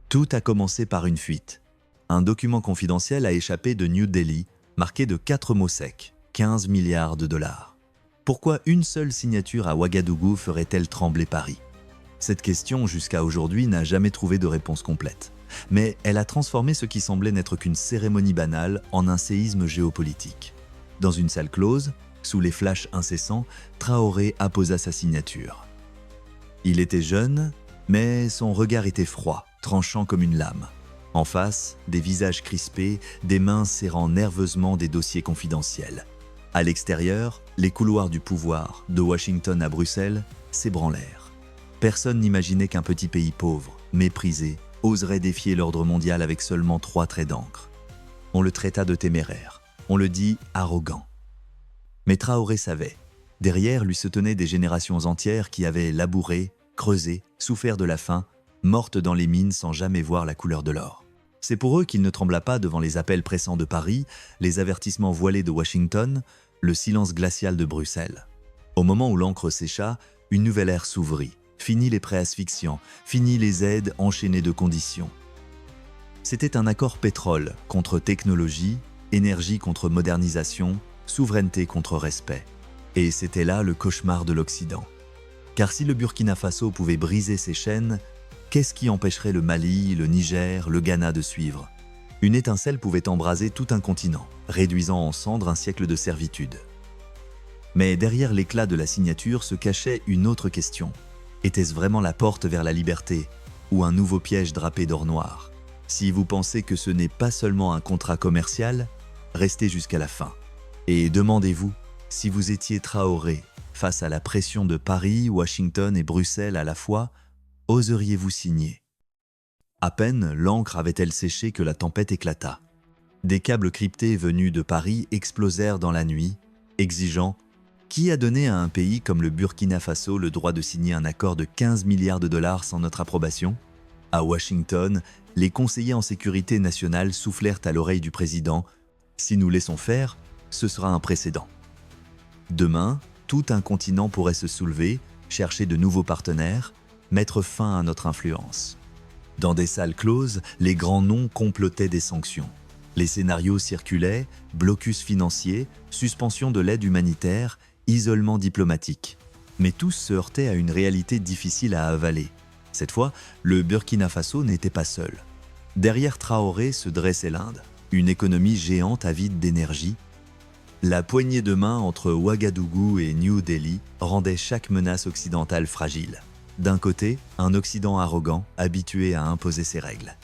Tout a commencé par une fuite. Un document confidentiel a échappé de New Delhi, marqué de 4 mots secs, 15 milliards de dollars. Pourquoi une seule signature à Ouagadougou ferait-elle trembler Paris? Cette question, jusqu'à aujourd'hui, n'a jamais trouvé de réponse complète. Mais elle a transformé ce qui semblait n'être qu'une cérémonie banale en un séisme géopolitique. Dans une salle close, sous les flashs incessants, Traoré apposa sa signature. Il était jeune, mais son regard était froid, tranchant comme une lame. En face, des visages crispés, des mains serrant nerveusement des dossiers confidentiels. À l'extérieur, les couloirs du pouvoir, de Washington à Bruxelles, s'ébranlèrent. Personne n'imaginait qu'un petit pays pauvre, méprisé, oserait défier l'ordre mondial avec seulement 3 traits d'encre. On le traita de téméraire, on le dit arrogant. Mais Traoré savait. Derrière lui se tenaient des générations entières qui avaient labouré, creusé, souffert de la faim, mortes dans les mines sans jamais voir la couleur de l'or. C'est pour eux qu'il ne trembla pas devant les appels pressants de Paris, les avertissements voilés de Washington, le silence glacial de Bruxelles. Au moment où l'encre sécha, une nouvelle ère s'ouvrit. Fini les prêts asphyxiants, fini les aides enchaînées de conditions. C'était un accord pétrole contre technologie, énergie contre modernisation, souveraineté contre respect. Et c'était là le cauchemar de l'Occident. Car si le Burkina Faso pouvait briser ses chaînes, qu'est-ce qui empêcherait le Mali, le Niger, le Ghana de suivre? Une étincelle pouvait embraser tout un continent, réduisant en cendres un siècle de servitude. Mais derrière l'éclat de la signature se cachait une autre question. Était-ce vraiment la porte vers la liberté ou un nouveau piège drapé d'or noir? Si vous pensez que ce n'est pas seulement un contrat commercial, restez jusqu'à la fin. Et demandez-vous, si vous étiez Traoré, face à la pression de Paris, Washington et Bruxelles à la fois, oseriez-vous signer? À peine l'encre avait-elle séché que la tempête éclata. Des câbles cryptés venus de Paris explosèrent dans la nuit, exigeant « Qui a donné à un pays comme le Burkina Faso le droit de signer un accord de 15 milliards de dollars sans notre approbation ?» À Washington, les conseillers en sécurité nationale soufflèrent à l'oreille du président « Si nous laissons faire, ce sera un précédent. » Demain, tout un continent pourrait se soulever, chercher de nouveaux partenaires, mettre fin à notre influence. Dans des salles closes, les grands noms complotaient des sanctions. Les scénarios circulaient, blocus financier, suspension de l'aide humanitaire, isolement diplomatique. Mais tous se heurtaient à une réalité difficile à avaler. Cette fois, le Burkina Faso n'était pas seul. Derrière Traoré se dressait l'Inde, une économie géante avide d'énergie. La poignée de main entre Ouagadougou et New Delhi rendait chaque menace occidentale fragile. D'un côté, un Occident arrogant, habitué à imposer ses règles.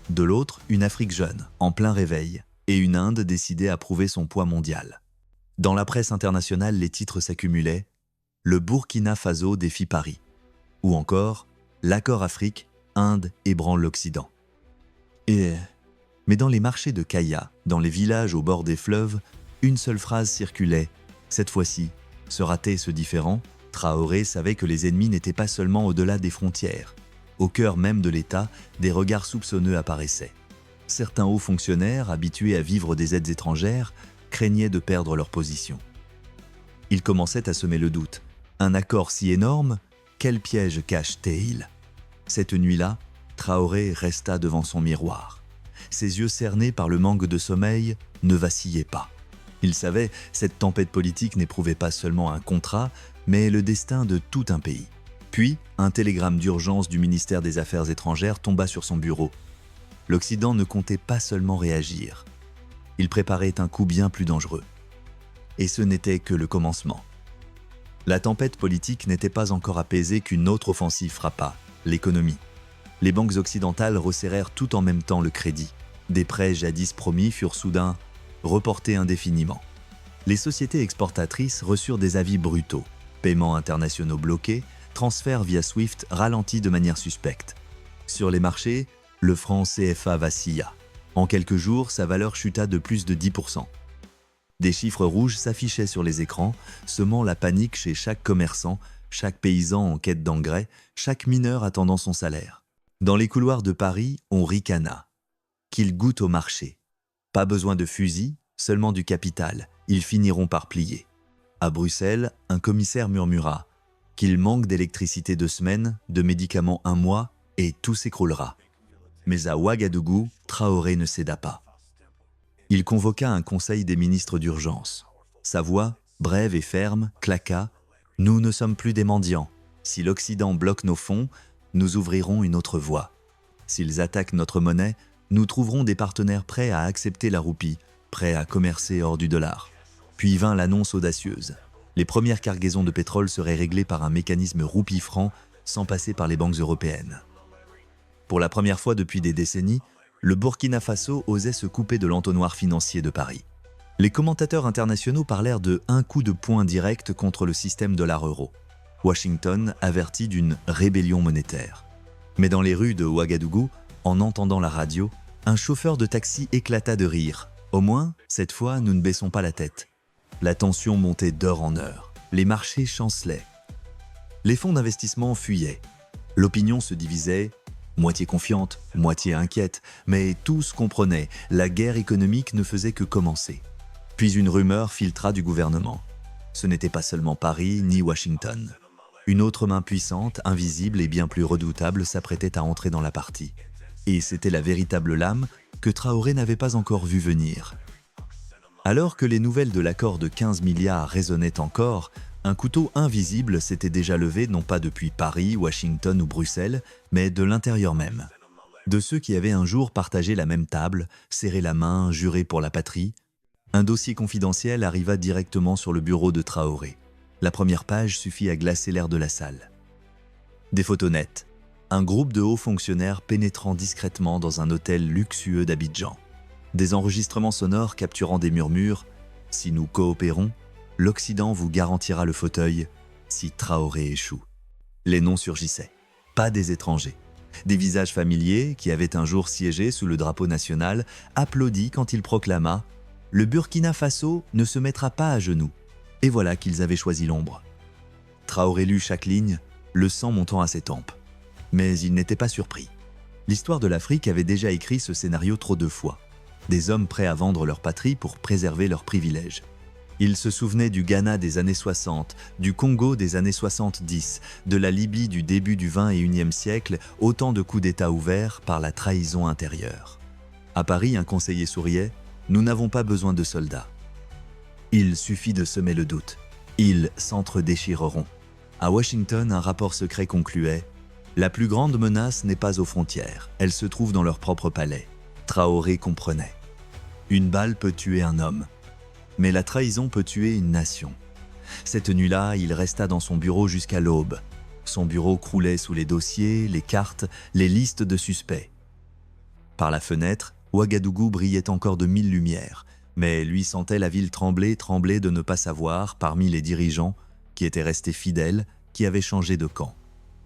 De l'autre, une Afrique jeune, en plein réveil, et une Inde décidée à prouver son poids mondial. Dans la presse internationale, les titres s'accumulaient « Le Burkina Faso défie Paris » ou encore « L'accord Afrique, Inde ébranle l'Occident ». Mais dans les marchés de Kaya, dans les villages au bord des fleuves, une seule phrase circulait « Cette fois-ci, sera-t-il ce différent ?» Traoré savait que les ennemis n'étaient pas seulement au-delà des frontières. Au cœur même de l'État, des regards soupçonneux apparaissaient. Certains hauts fonctionnaires, habitués à vivre des aides étrangères, craignaient de perdre leur position. Ils commençaient à semer le doute. Un accord si énorme, quel piège cache-t-il? Cette nuit-là, Traoré resta devant son miroir. Ses yeux cernés par le manque de sommeil ne vacillaient pas. Il savait, cette tempête politique n'éprouvait pas seulement un contrat, mais le destin de tout un pays. Puis, un télégramme d'urgence du ministère des Affaires étrangères tomba sur son bureau. L'Occident ne comptait pas seulement réagir. Il préparait un coup bien plus dangereux. Et ce n'était que le commencement. La tempête politique n'était pas encore apaisée qu'une autre offensive frappa, l'économie. Les banques occidentales resserrèrent tout en même temps le crédit. Des prêts jadis promis furent soudain reportés indéfiniment. Les sociétés exportatrices reçurent des avis brutaux. Paiements internationaux bloqués, transferts via SWIFT ralentis de manière suspecte. Sur les marchés, le franc CFA vacilla. En quelques jours, sa valeur chuta de plus de 10%. Des chiffres rouges s'affichaient sur les écrans, semant la panique chez chaque commerçant, chaque paysan en quête d'engrais, chaque mineur attendant son salaire. Dans les couloirs de Paris, on ricana. Qu'ils goûtent au marché. Pas besoin de fusil, seulement du capital. Ils finiront par plier. À Bruxelles, un commissaire murmura qu'il manque d'électricité 2 semaines, de médicaments 1 mois, et tout s'écroulera. Mais à Ouagadougou, Traoré ne céda pas. Il convoqua un conseil des ministres d'urgence. Sa voix, brève et ferme, claqua « Nous ne sommes plus des mendiants. Si l'Occident bloque nos fonds, nous ouvrirons une autre voie. S'ils attaquent notre monnaie, nous trouverons des partenaires prêts à accepter la roupie, prêts à commercer hors du dollar. » Puis vint l'annonce audacieuse. Les premières cargaisons de pétrole seraient réglées par un mécanisme roupie-franc sans passer par les banques européennes. Pour la première fois depuis des décennies, le Burkina Faso osait se couper de l'entonnoir financier de Paris. Les commentateurs internationaux parlèrent de un coup de poing direct contre le système dollar-euro. Washington avertit d'une rébellion monétaire. Mais dans les rues de Ouagadougou, en entendant la radio, un chauffeur de taxi éclata de rire. Au moins, cette fois, nous ne baissons pas la tête. La tension montait d'heure en heure. Les marchés chancelaient. Les fonds d'investissement fuyaient. L'opinion se divisait, moitié confiante, moitié inquiète, mais tous comprenaient, la guerre économique ne faisait que commencer. Puis une rumeur filtra du gouvernement. Ce n'était pas seulement Paris ni Washington. Une autre main puissante, invisible et bien plus redoutable s'apprêtait à entrer dans la partie. Et c'était la véritable lame que Traoré n'avait pas encore vue venir. Alors que les nouvelles de l'accord de 15 milliards résonnaient encore, un couteau invisible s'était déjà levé non pas depuis Paris, Washington ou Bruxelles, mais de l'intérieur même. De ceux qui avaient un jour partagé la même table, serré la main, juré pour la patrie, un dossier confidentiel arriva directement sur le bureau de Traoré. La première page suffit à glacer l'air de la salle. Des photos nettes. Un groupe de hauts fonctionnaires pénétrant discrètement dans un hôtel luxueux d'Abidjan. Des enregistrements sonores capturant des murmures. Si nous coopérons, l'Occident vous garantira le fauteuil si Traoré échoue. Les noms surgissaient. Pas des étrangers. Des visages familiers qui avaient un jour siégé sous le drapeau national, applaudis quand il proclama « Le Burkina Faso ne se mettra pas à genoux ». Et voilà qu'ils avaient choisi l'ombre. Traoré lut chaque ligne, le sang montant à ses tempes. Mais il n'était pas surpris. L'histoire de l'Afrique avait déjà écrit ce scénario trop de fois. Des hommes prêts à vendre leur patrie pour préserver leurs privilèges. Il se souvenait du Ghana des années 60, du Congo des années 70, de la Libye du début du XXIe siècle, autant de coups d'État ouverts par la trahison intérieure. À Paris, un conseiller souriait « Nous n'avons pas besoin de soldats. Il suffit de semer le doute. Ils s'entre-déchireront. » À Washington, un rapport secret concluait « La plus grande menace n'est pas aux frontières, elle se trouve dans leur propre palais. » Traoré comprenait. Une balle peut tuer un homme, mais la trahison peut tuer une nation. Cette nuit-là, il resta dans son bureau jusqu'à l'aube. Son bureau croulait sous les dossiers, les cartes, les listes de suspects. Par la fenêtre, Ouagadougou brillait encore de 1000 lumières, mais lui sentait la ville trembler de ne pas savoir, parmi les dirigeants, qui étaient restés fidèles, qui avaient changé de camp.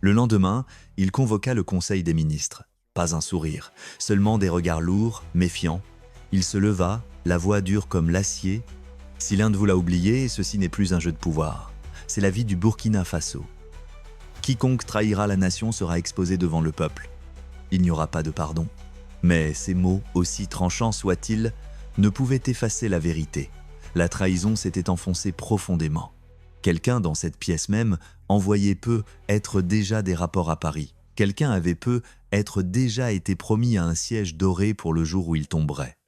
Le lendemain, il convoqua le conseil des ministres. Pas un sourire, seulement des regards lourds, méfiants. Il se leva, la voix dure comme l'acier. « Si l'un de vous l'a oublié, ceci n'est plus un jeu de pouvoir. C'est la vie du Burkina Faso. Quiconque trahira la nation sera exposé devant le peuple. Il n'y aura pas de pardon. » Mais ces mots, aussi tranchants soient-ils, ne pouvaient effacer la vérité. La trahison s'était enfoncée profondément. Quelqu'un dans cette pièce même envoyait peu être déjà des rapports à Paris. Quelqu'un avait peu être déjà été promis à un siège doré pour le jour où il tomberait.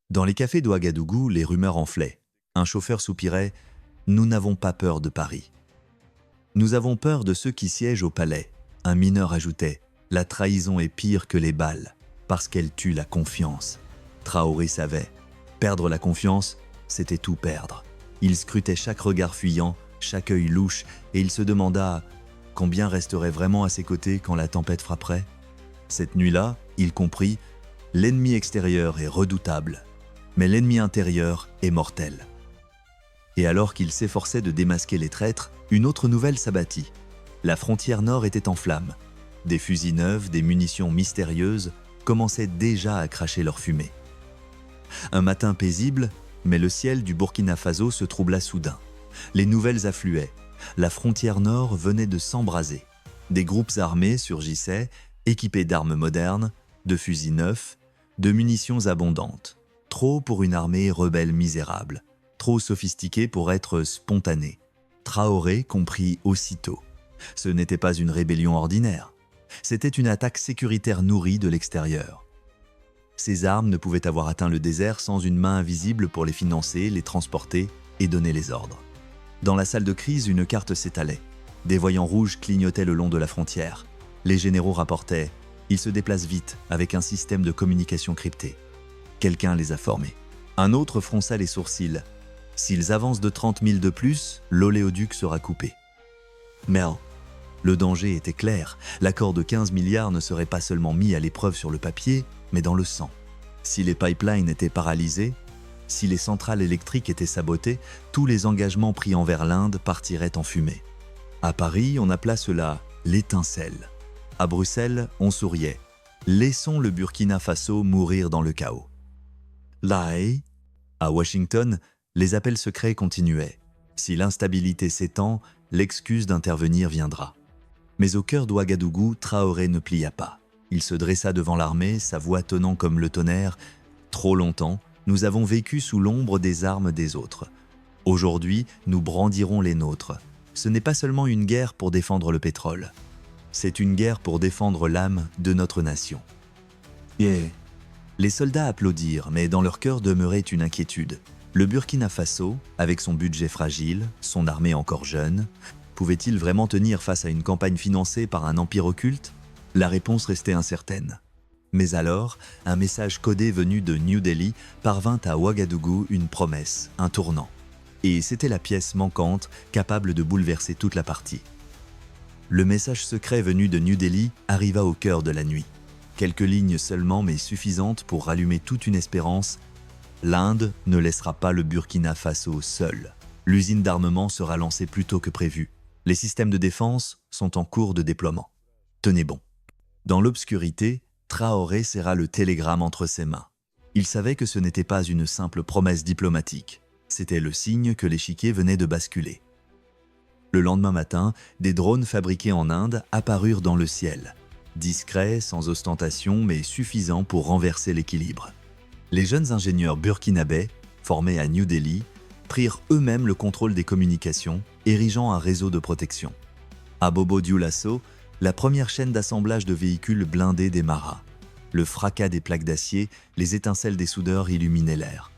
Dans les cafés d'Ouagadougou, les rumeurs enflaient. Un chauffeur soupirait « Nous n'avons pas peur de Paris. Nous avons peur de ceux qui siègent au palais. » Un mineur ajoutait « La trahison est pire que les balles, parce qu'elle tue la confiance. » Traoré savait. Perdre la confiance, c'était tout perdre. Il scrutait chaque regard fuyant, chaque œil louche, et il se demanda combien resterait vraiment à ses côtés quand la tempête frapperait. Cette nuit-là, il comprit, l'ennemi extérieur est redoutable, mais l'ennemi intérieur est mortel. Et alors qu'il s'efforçait de démasquer les traîtres, une autre nouvelle s'abattit. La frontière nord était en flammes. Des fusils neufs, des munitions mystérieuses commençaient déjà à cracher leur fumée. Un matin paisible, mais le ciel du Burkina Faso se troubla soudain. Les nouvelles affluaient. La frontière nord venait de s'embraser. Des groupes armés surgissaient, équipés d'armes modernes, de fusils neufs, de munitions abondantes. Trop pour une armée rebelle misérable. Trop sophistiquée pour être spontanée. Traoré comprit aussitôt. Ce n'était pas une rébellion ordinaire. C'était une attaque sécuritaire nourrie de l'extérieur. Ces armes ne pouvaient avoir atteint le désert sans une main invisible pour les financer, les transporter et donner les ordres. Dans la salle de crise, une carte s'étalait. Des voyants rouges clignotaient le long de la frontière. Les généraux rapportaient « Ils se déplacent vite avec un système de communication crypté. » Quelqu'un les a formés. Un autre fronça les sourcils. « S'ils avancent de 30 000 de plus, l'oléoduc sera coupé. » Mel. Le danger était clair. L'accord de 15 milliards ne serait pas seulement mis à l'épreuve sur le papier, mais dans le sang. Si les pipelines étaient paralysés, si les centrales électriques étaient sabotées, tous les engagements pris envers l'Inde partiraient en fumée. À Paris, on appela cela l'étincelle. À Bruxelles, on souriait. Laissons le Burkina Faso mourir dans le chaos. La Haye, à Washington, les appels secrets continuaient. Si l'instabilité s'étend, l'excuse d'intervenir viendra. Mais au cœur d'Ouagadougou, Traoré ne plia pas. Il se dressa devant l'armée, sa voix tonnant comme le tonnerre. « Trop longtemps, nous avons vécu sous l'ombre des armes des autres. Aujourd'hui, nous brandirons les nôtres. Ce n'est pas seulement une guerre pour défendre le pétrole. C'est une guerre pour défendre l'âme de notre nation. » Les soldats applaudirent, mais dans leur cœur demeurait une inquiétude. Le Burkina Faso, avec son budget fragile, son armée encore jeune, pouvait-il vraiment tenir face à une campagne financée par un empire occulte? La réponse restait incertaine. Mais alors, un message codé venu de New Delhi parvint à Ouagadougou une promesse, un tournant. Et c'était la pièce manquante capable de bouleverser toute la partie. Le message secret venu de New Delhi arriva au cœur de la nuit. Quelques lignes seulement, mais suffisantes pour rallumer toute une espérance. L'Inde ne laissera pas le Burkina Faso seul. L'usine d'armement sera lancée plus tôt que prévu. Les systèmes de défense sont en cours de déploiement. Tenez bon. Dans l'obscurité, Traoré serra le télégramme entre ses mains. Il savait que ce n'était pas une simple promesse diplomatique. C'était le signe que l'échiquier venait de basculer. Le lendemain matin, des drones fabriqués en Inde apparurent dans le ciel. Discrets, sans ostentation, mais suffisants pour renverser l'équilibre. Les jeunes ingénieurs burkinabés, formés à New Delhi, prirent eux-mêmes le contrôle des communications, érigeant un réseau de protection. À Bobo Dioulasso, la première chaîne d'assemblage de véhicules blindés démarra. Le fracas des plaques d'acier, les étincelles des soudeurs illuminaient l'air.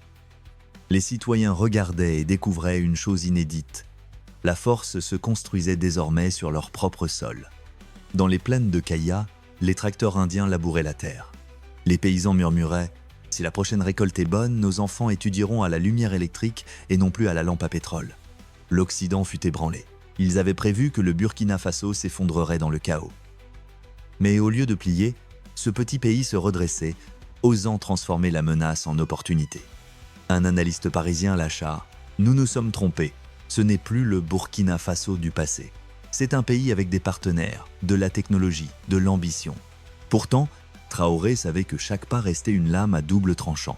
Les citoyens regardaient et découvraient une chose inédite. La force se construisait désormais sur leur propre sol. Dans les plaines de Kaya, les tracteurs indiens labouraient la terre. Les paysans murmuraient « Si la prochaine récolte est bonne, nos enfants étudieront à la lumière électrique et non plus à la lampe à pétrole. » L'Occident fut ébranlé. Ils avaient prévu que le Burkina Faso s'effondrerait dans le chaos. Mais au lieu de plier, ce petit pays se redressait, osant transformer la menace en opportunité. Un analyste parisien lâcha « Nous nous sommes trompés. Ce n'est plus le Burkina Faso du passé. C'est un pays avec des partenaires, de la technologie, de l'ambition. » Pourtant, Traoré savait que chaque pas restait une lame à double tranchant.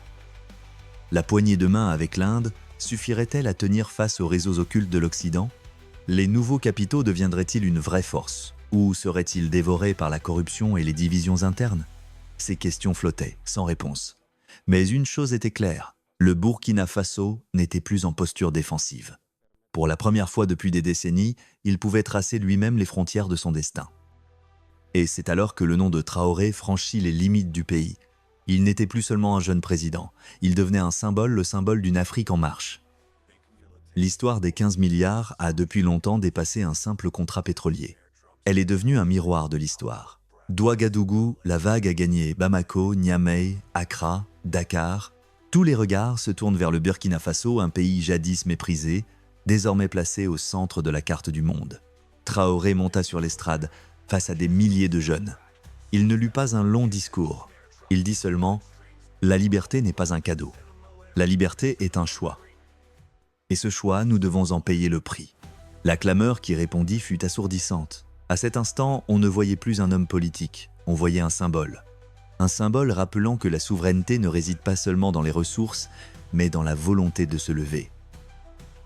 La poignée de main avec l'Inde suffirait-elle à tenir face aux réseaux occultes de l'Occident? Les nouveaux capitaux deviendraient-ils une vraie force? Ou seraient-ils dévorés par la corruption et les divisions internes? Ces questions flottaient, sans réponse. Mais une chose était claire, le Burkina Faso n'était plus en posture défensive. Pour la première fois depuis des décennies, il pouvait tracer lui-même les frontières de son destin. Et c'est alors que le nom de Traoré franchit les limites du pays. Il n'était plus seulement un jeune président, il devenait un symbole, le symbole d'une Afrique en marche. L'histoire des 15 milliards a depuis longtemps dépassé un simple contrat pétrolier. Elle est devenue un miroir de l'histoire. D'Ouagadougou, la vague a gagné Bamako, Niamey, Accra, Dakar. Tous les regards se tournent vers le Burkina Faso, un pays jadis méprisé, désormais placé au centre de la carte du monde. Traoré monta sur l'estrade, face à des milliers de jeunes. Il ne lut pas un long discours. Il dit seulement « La liberté n'est pas un cadeau. La liberté est un choix. Et ce choix, nous devons en payer le prix. » La clameur qui répondit fut assourdissante. À cet instant, on ne voyait plus un homme politique, on voyait un symbole. Un symbole rappelant que la souveraineté ne réside pas seulement dans les ressources, mais dans la volonté de se lever.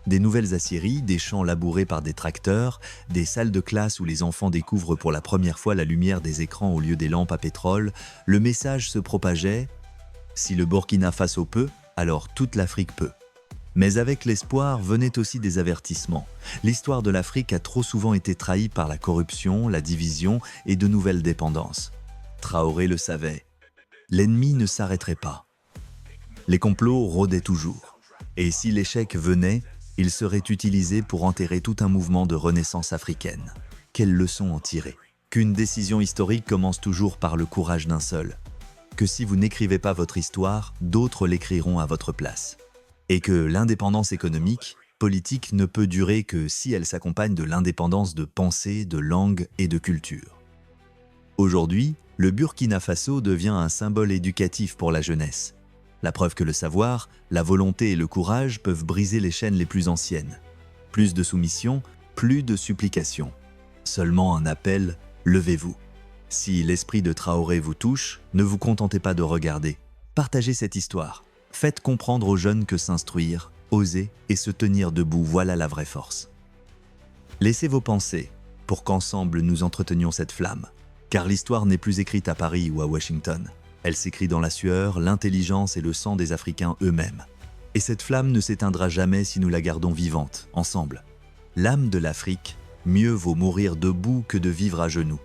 Des nouvelles aciéries, des champs labourés par des tracteurs, des salles de classe où les enfants découvrent pour la première fois la lumière des écrans au lieu des lampes à pétrole, le message se propageait « Si le Burkina Faso peut, alors toute l'Afrique peut ». Mais avec l'espoir venaient aussi des avertissements. L'histoire de l'Afrique a trop souvent été trahie par la corruption, la division et de nouvelles dépendances. Traoré le savait. l'ennemi ne s'arrêterait pas. Les complots rôdaient toujours. Et si l'échec venait, il serait utilisé pour enterrer tout un mouvement de renaissance africaine. Quelle leçon en tirer? Qu'une décision historique commence toujours par le courage d'un seul. Que si vous n'écrivez pas votre histoire, d'autres l'écriront à votre place. Et que l'indépendance économique, politique ne peut durer que si elle s'accompagne de l'indépendance de pensée, de langue et de culture. Aujourd'hui, le Burkina Faso devient un symbole éducatif pour la jeunesse. La preuve que le savoir, la volonté et le courage peuvent briser les chaînes les plus anciennes. Plus de soumission, plus de supplication. Seulement un appel, levez-vous. Si l'esprit de Traoré vous touche, ne vous contentez pas de regarder. Partagez cette histoire. Faites comprendre aux jeunes que s'instruire, oser et se tenir debout, voilà la vraie force. Laissez vos pensées pour qu'ensemble nous entretenions cette flamme. Car l'histoire n'est plus écrite à Paris ou à Washington. Elle s'écrit dans la sueur, l'intelligence et le sang des Africains eux-mêmes. Et cette flamme ne s'éteindra jamais si nous la gardons vivante, ensemble. L'âme de l'Afrique, mieux vaut mourir debout que de vivre à genoux.